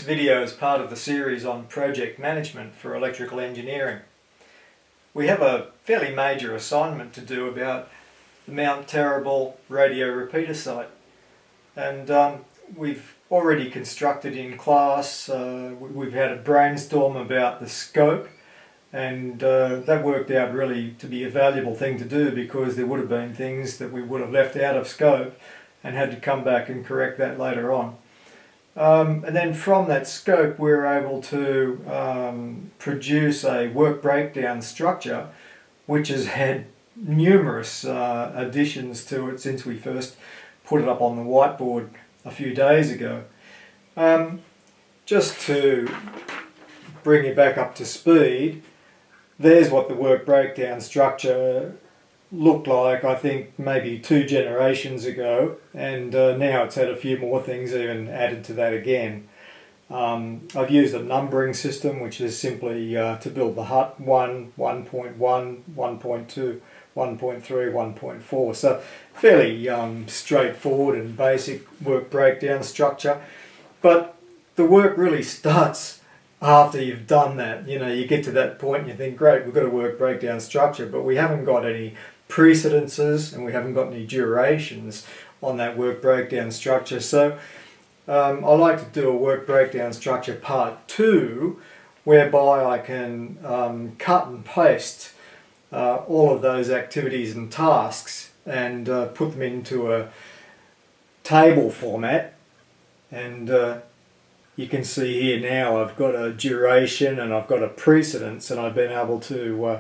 video is part of the series on project management for electrical engineering. We have a fairly major assignment to do about the Mount Terrible radio repeater site, and we've already constructed in class. We've had a brainstorm about the scope, and that worked out really to be a valuable thing to do, because there would have been things that we would have left out of scope and had to come back and correct that later on. And then from that scope we're able to produce a work breakdown structure which has had numerous additions to it since we first put it up on the whiteboard a few days ago. Just to bring you back up to speed, there's what the work breakdown structure looked like, I think maybe 2 generations ago, and now it's had a few more things even added to that again. I've used a numbering system which is simply to build the hut 1, 1.1, 1.2, 1.3, 1.4, so fairly straightforward and basic work breakdown structure. But the work really starts after you've done that. You know, you get to that point and you think, great, we've got a work breakdown structure, but we haven't got any precedences and we haven't got any durations on that work breakdown structure. So I like to do a work breakdown structure part 2, whereby I can cut and paste all of those activities and tasks and put them into a table format. And you can see here now I've got a duration and I've got a precedence, and I've been able to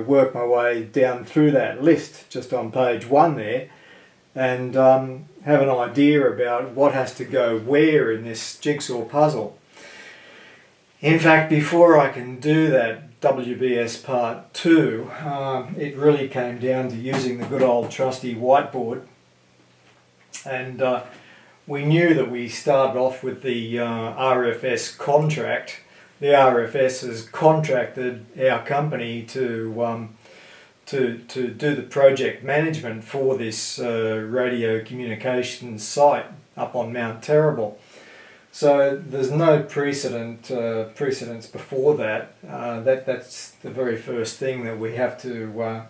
work my way down through that list just on page 1 there, and have an idea about what has to go where in this jigsaw puzzle. In fact, before I can do that WBS part 2, it really came down to using the good old trusty whiteboard. And we knew that we started off with the RFS contract. The RFS has contracted our company to do the project management for this radio communications site up on Mount Terrible. So there's no precedence before that. That's the very first thing that we have to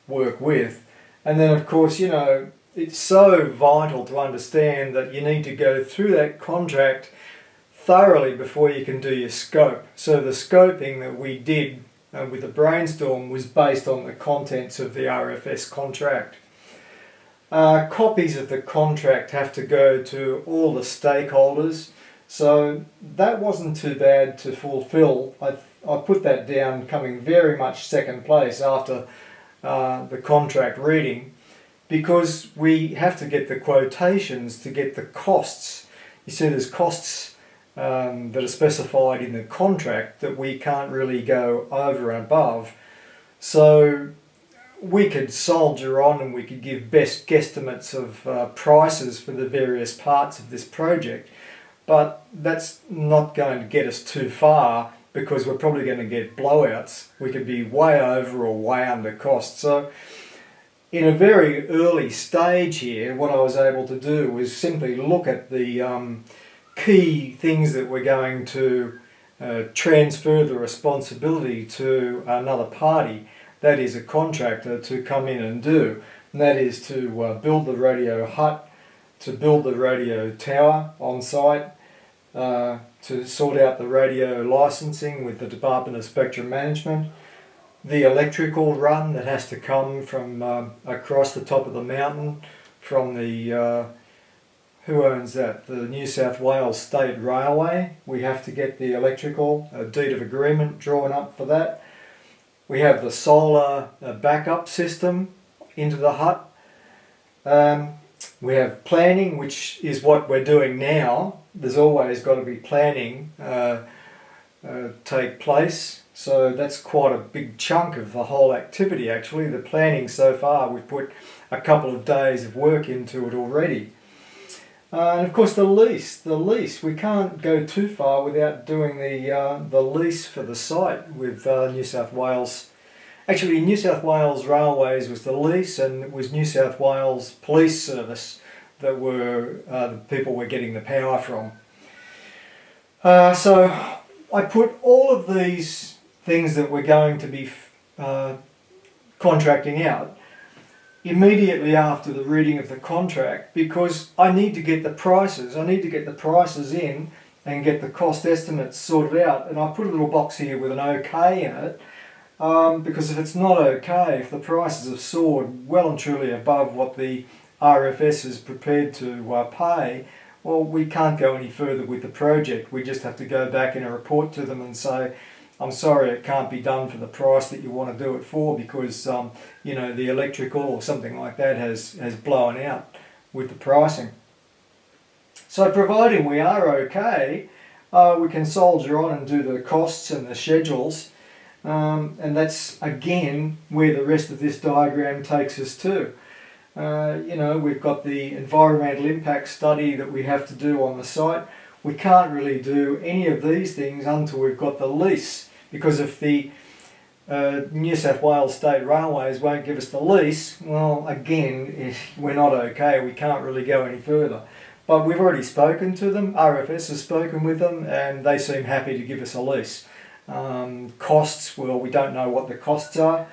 work with. And then of course, you know, it's so vital to understand that you need to go through that contract thoroughly before you can do your scope. So the scoping that we did with the brainstorm was based on the contents of the RFS contract. Copies of the contract have to go to all the stakeholders, so that wasn't too bad to fulfill. I put that down coming very much second place after the contract reading, because we have to get the quotations to get the costs. You see, there's costs that are specified in the contract that we can't really go over and above. So we could soldier on and we could give best guesstimates of prices for the various parts of this project, but that's not going to get us too far, because we're probably going to get blowouts. We could be way over or way under cost. So in a very early stage here, what I was able to do was simply look at the key things that we're going to transfer the responsibility to another party, that is a contractor, to come in and do. And that is to build the radio hut, to build the radio tower on site, to sort out the radio licensing with the Department of Spectrum Management, the electrical run that has to come from across the top of the mountain from the who owns that? The New South Wales State Railway. We have to get the electrical deed of agreement drawn up for that. We have the solar backup system into the hut. We have planning, which is what we're doing now. There's always got to be planning take place. So that's quite a big chunk of the whole activity actually. The planning so far, we've put a couple of days of work into it already. And of course the lease, we can't go too far without doing the lease for the site with New South Wales. Actually, New South Wales Railways was the lease, and it was New South Wales Police Service that were the people we're getting the power from. So I put all of these things that we're going to be contracting out immediately after the reading of the contract, because I need to get the prices. I need to get the prices in and get the cost estimates sorted out. And I put a little box here with an OK in it, because if it's not OK, if the prices have soared well and truly above what the RFS is prepared to pay, well, we can't go any further with the project. We just have to go back in a report to them and say, I'm sorry, it can't be done for the price that you want to do it for, because you know, the electrical or something like that has blown out with the pricing. So providing we are okay, we can soldier on and do the costs and the schedules, and that's again where the rest of this diagram takes us to. You know, we've got the environmental impact study that we have to do on the site. We can't really do any of these things until we've got the lease, because if the New South Wales State Railways won't give us the lease, well, again, we're not okay. We can't really go any further. But we've already spoken to them, RFS has spoken with them, and they seem happy to give us a lease. Costs, well, we don't know what the costs are.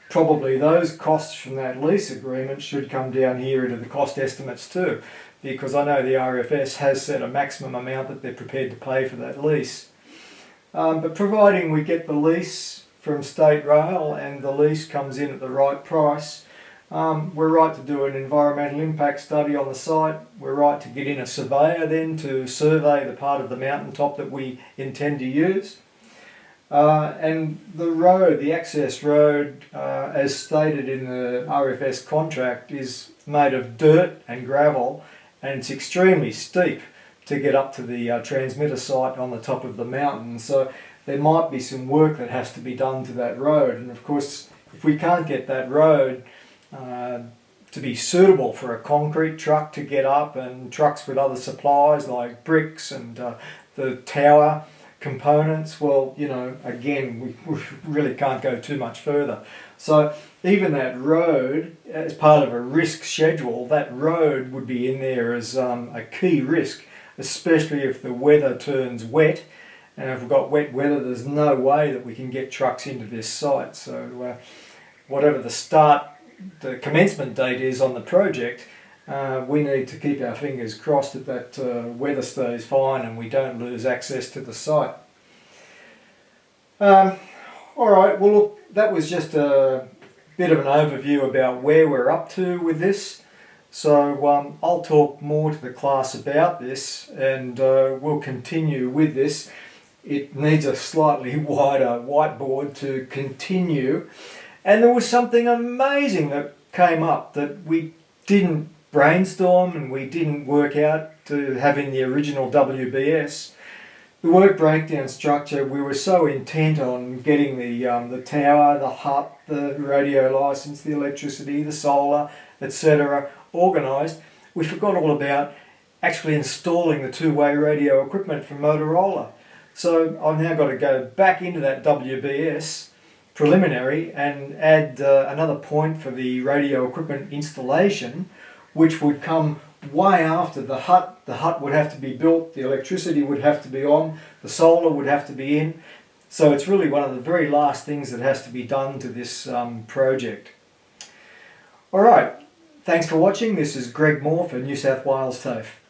Probably those costs from that lease agreement should come down here into the cost estimates too, because I know the RFS has set a maximum amount that they're prepared to pay for that lease. But providing we get the lease from State Rail and the lease comes in at the right price, we're right to do an environmental impact study on the site. We're right to get in a surveyor then to survey the part of the mountaintop that we intend to use. And the road, the access road, as stated in the RFS contract, is made of dirt and gravel, and it's extremely steep to get up to the transmitter site on the top of the mountain. So there might be some work that has to be done to that road, and of course if we can't get that road to be suitable for a concrete truck to get up, and trucks with other supplies like bricks and the tower components, well, you know, again, we really can't go too much further. So even that road, as part of a risk schedule, that road would be in there as a key risk, especially if the weather turns wet. And if we've got wet weather, there's no way that we can get trucks into this site. So whatever the commencement date is on the project, we need to keep our fingers crossed that weather stays fine and we don't lose access to the site. Alright, well look, that was just a bit of an overview about where we're up to with this. So I'll talk more to the class about this, and we'll continue with this. It needs a slightly wider whiteboard to continue. And there was something amazing that came up that we didn't brainstorm and we didn't work out to have in the original WBS. The work breakdown structure, we were so intent on getting the tower, the hut, the radio license, the electricity, the solar, etc. organised, we forgot all about actually installing the two-way radio equipment from Motorola. So I've now got to go back into that WBS preliminary and add another point for the radio equipment installation, which would come way after the hut. The hut would have to be built, the electricity would have to be on, the solar would have to be in. So it's really one of the very last things that has to be done to this project. Alright, thanks for watching. This is Greg Moore for New South Wales TAFE.